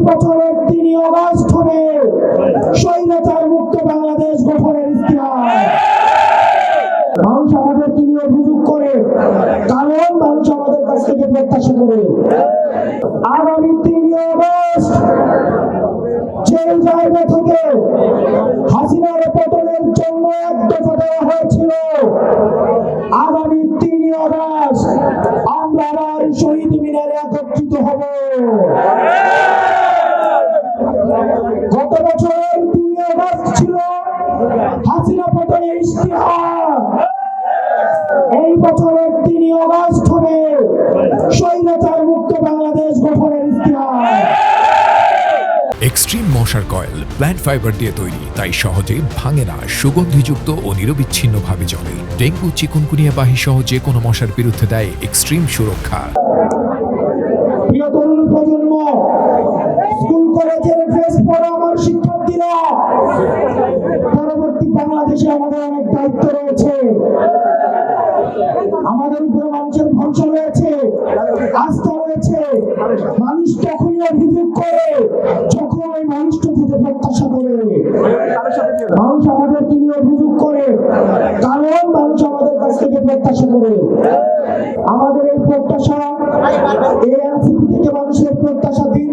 বছরের ৩ আগস্ট হবে স্বৈরাচার মুক্ত বাংলাদেশ গঠনের ইতিহাস। মানুষ আমাদেরকে নিয়ে অভিযোগ করে, কারণ মানুষ আমাদের কাছ থেকে প্রত্যাশা করে আগামী ৩ আগস্ট যে জায়গা থেকে হাসিনার পতনের জন্য এক দফা দেওয়া হয়েছিল, আগামী ৩ আগস্ট আমরা আবার শহীদ মিনারে একত্রিত হব। গত বছরের ৩ আগস্ট ছিল হাসিনা পতনের ইশতেহার, এই বছরের ৩ আগস্ট হবে স্বৈরাচার মুক্ত বাংলাদেশ গঠনের ইতিহাস। এক্সট্রিম মশার কয়েল প্ল্যান্ট ফাইবার দিয়ে তৈরি, তাই সহজে ভাঙে না, সুগন্ধিযুক্ত ও নিরবিচ্ছিন্নভাবে জ্বলে। ডেঙ্গু, চিকুনগুনিয়া বাহি সহ যে কোনো মশার বিরুদ্ধে দেয় এক্সট্রিম সুরক্ষা। প্রিয় তরুণ প্রজন্ম, স্কুল কলেজের ড্রেস পরা আমার শিক্ষার্থীরা, পরবর্তী বাংলাদেশে আমাদের অনেক দায়িত্ব রয়েছে। আমাদের উপরে মানুষের ভরসা রয়েছে, আস্থা রয়েছে। মানুষ তখনই অভিযোগ করে যখন ওই মানুষটা থেকে প্রত্যাশা করে। মানুষ আমাদেরকে নিয়ে অভিযোগ করে, কারণ মানুষ আমাদের কাছ থেকে প্রত্যাশা করে। আমাদের এই প্রত্যাশা, এই এনসিপি থেকে মানুষের প্রত্যাশা দিন